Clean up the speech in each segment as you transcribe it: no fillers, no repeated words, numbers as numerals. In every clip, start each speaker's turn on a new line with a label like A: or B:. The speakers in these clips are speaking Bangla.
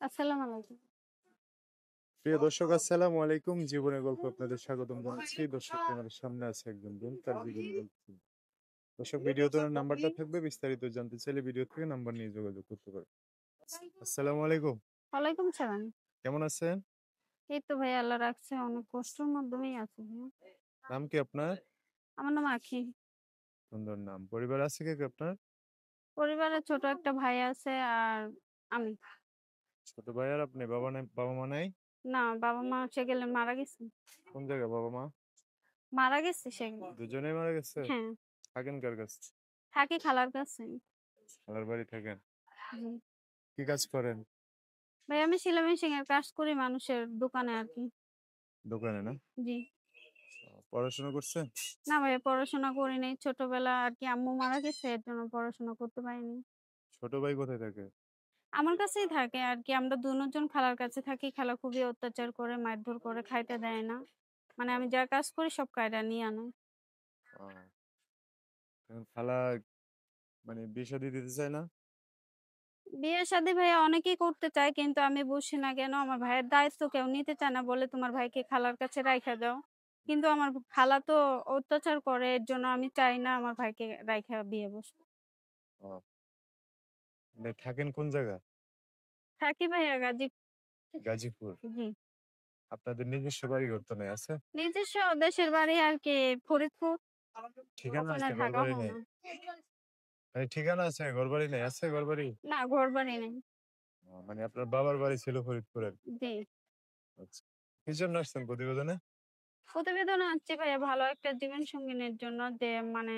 A: আসসালামু আলাইকুম।
B: প্রিয় দর্শক আসসালামু আলাইকুম। জীবনের গল্প আপনাদের স্বাগতম জানাচ্ছি। দর্শক আমাদের সামনে আছে একজন বোন, তার জীবনের গল্প। দর্শক ভিডিওতে ওনার নাম্বারটা থাকবে, বিস্তারিত জানতে চাইলে ভিডিও থেকে নাম্বার নিয়ে যোগাযোগ করতে পারেন। আসসালামু আলাইকুম।
A: ওয়ালাইকুম সালাম।
B: কেমন আছেন?
A: এই তো ভাই আল্লাহ রাখছে অনেক কষ্টের মাধ্যমেই আছি ভাইয়া।
B: নাম কি আপনার?
A: আমার নাম আঁখি।
B: সুন্দর নাম। পরিবার আছে কে কে আপনার?
A: পরিবারে ছোট একটা ভাই আছে আর আমি।
B: ছোট ভাই আর আপনি। বাবা মা নাই?
A: না বাবা-মা হচ্ছে গেলে মারা গেছে।
B: কোন জায়গায় বাবা মা?
A: মারা গেছে সেগুলো।
B: দুজনেই মারা গেছে?
A: হ্যাঁ,
B: থাকেন কার কাছে?
A: থাকি খালার কাছে।
B: খালার বাড়ি থাকেন।
A: জি।
B: কি কাজ করেন?
A: ভাই আমি সেলাই মেশিন এর কাজ করি মানুষের দোকানে আরকি।
B: দোকানে না?
A: জি।
B: পড়াশোনা করছেন?
A: না ভাইয়া পড়াশোনা করি নাই। ছোটবেলা আরকি আম্মু মারা গেছে এর জন্য পড়াশোনা করতে পারিনি।
B: ছোট ভাই কোথায় থাকে?
A: আমার কাছেই থাকে আরকি। আমরা দোনোজন খালার কাছে থাকি। খালা খুবই অত্যাচার করে, মারধর করে, খাইতে দেয় না। মানে আমি যা কাজ করি সব কায়রা নিয়ে আনে।
B: আহ, এখন খালা মানে বিয়ে শাদী দিতে চায় না?
A: বিয়ে-শাদী ভাইয়া অনেকেই করতে চায় কিন্তু আমি বুঝি না কেন আমার ভাইয়ের দায়িত্ব কেউ নিতে চায় না। বলে তোমার ভাইকে খালার কাছে রাইখা দাও। কিন্তু আমার খালা তো অত্যাচার করে এর জন্য আমি চাই না আমার ভাইকে রাইখা বিয়ে বসতে।
B: ও, মানে থাকেন কোন জায়গা?
A: থাকি ভাইয়া
B: গাজীপুর।
A: জি।
B: আপনাদের নিজস্ব বাড়ি ঘর তো নাই আছে?
A: নিজস্ব দেশের বাড়ি আরকি ফরিদপুর।
B: ঠিকানা
A: ওখানে
B: আছে, ঘর
A: থাকা
B: বাড়ি
A: হয়
B: নেই?
A: না।
B: মানে ঠিকানা আছে, ঘর বাড়ি নেই? আছে ঘর বাড়ি?
A: না ঘরবাড়ি নেই।
B: মানে আপনার বাবার বাড়ি ছিল ফরিদপুরের?
A: জি।
B: আচ্ছা, কি জন্য আসছেন প্রতিবেদনে?
A: প্রতিবেদন আনছি ভাইয়া ভালো একটা জীবন সঙ্গিনীর জন্য যে মানে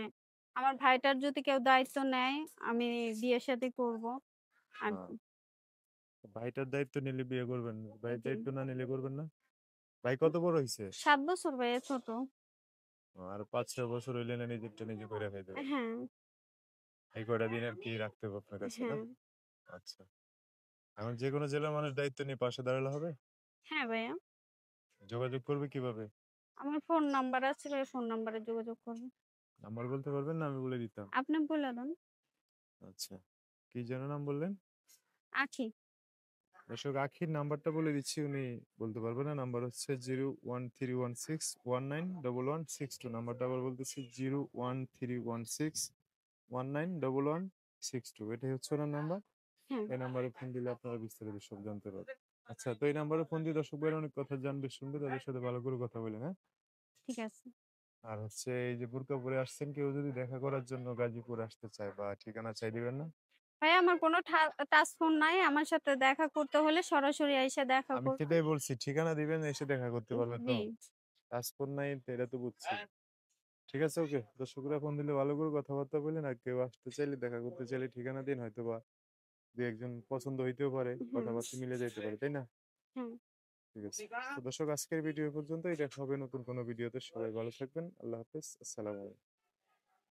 A: আমার ভাইটার যদি কেউ দায়িত্ব নেয় আমি বিয়ে শাদী করব
B: আহ,
A: আরকি।
B: ভাইটার দায়িত্ব নিলে বিয়ে করবেন না, ভাইয়ের
A: জি।
B: দায়িত্ব না নিলে করবেন না? ভাই কত বড় হয়েছে?
A: ৭ বছর ভাইয়া ছোট।
B: আর 5-6 বছর হইলে না নিজেরটা নিজে করে খাইতে পারবে?
A: হ্যাঁ,
B: এই কয়টা দিন আর কি রাখতে হবে আপনার কাছে না?
A: হ্যাঁ।
B: আচ্ছা, এখন যে কোনো জেলার মানুষ দায়িত্ব নিয়ে পাশে দাঁড়ালে হবে?
A: হ্যাঁ ভাইয়া।
B: যোগাযোগ করবে কিভাবে?
A: আমার ফোন নাম্বার আছে ভাইয়া ফোন নাম্বারে যোগাযোগ করবেন।
B: নাম্বার বলতে পারবেন না? আমি বলে দিতাম।
A: আপনি বলে দেন।
B: আচ্ছা, কি যেন নাম বললেন?
A: আখি।
B: দর্শক আখির নাম্বারটা বলে দিচ্ছি, উনি বলতে পারবে না। নাম্বার হচ্ছে 01316191162। নাম্বারটা আবার বলতেছি 01316191162। এটাই হচ্ছে ওনার নাম্বার।
A: হ্যাঁ,
B: এই নাম্বারে ফোন দিলে আপনারা বিস্তারিত সব জানতে পারবেন। আচ্ছা, তো এই নাম্বারে ফোন দিয়ে দর্শক ভাইরা অনেক কথা জানবে, শুনবে, তাদের সাথে ভালো করে কথা বলে, হ্যাঁ?
A: ঠিক আছে।
B: আর হচ্ছে এই যে বোরকা পরে আসছেন, কেউ যদি দেখা করার জন্য গাজীপুর আসতে চায় বা ঠিকানা চাই দিবেন না?
A: ভাইয়া আমার কোনো টাচ ফোন নাই। আমার সাথে দেখা করতে হলে সরাসরি আইসা দেখা
B: আমি
A: করবেন।
B: সেটাই বলছি, ঠিকানা দিবেন, এসে দেখা করতে পারবে তো?
A: জি,
B: পাসপোর্ট নাই তো, এটা তো বুঝছি। ঠিক আছে, ওকে। দর্শকরা ফোন দিলে ভালো করে কথাবার্তা বলেন, আর কেউ আসতে চাইলে, দেখা করতে চাইলে ঠিকানা দিন, হয়তো বা দু একজন পছন্দ হইতেও পারে,
A: হুম,
B: কথাবার্তা মিলে যেতে পারে, তাই না?
A: হ্যাঁ।
B: ঠিক আছে। তো দর্শক আজকের ভিডিও পর্যন্তই, দেখা হবে নতুন কোনো ভিডিওতে। সবাই ভালো থাকবেন। আল্লাহ হাফেজ। আসসালামু আলাইকুম।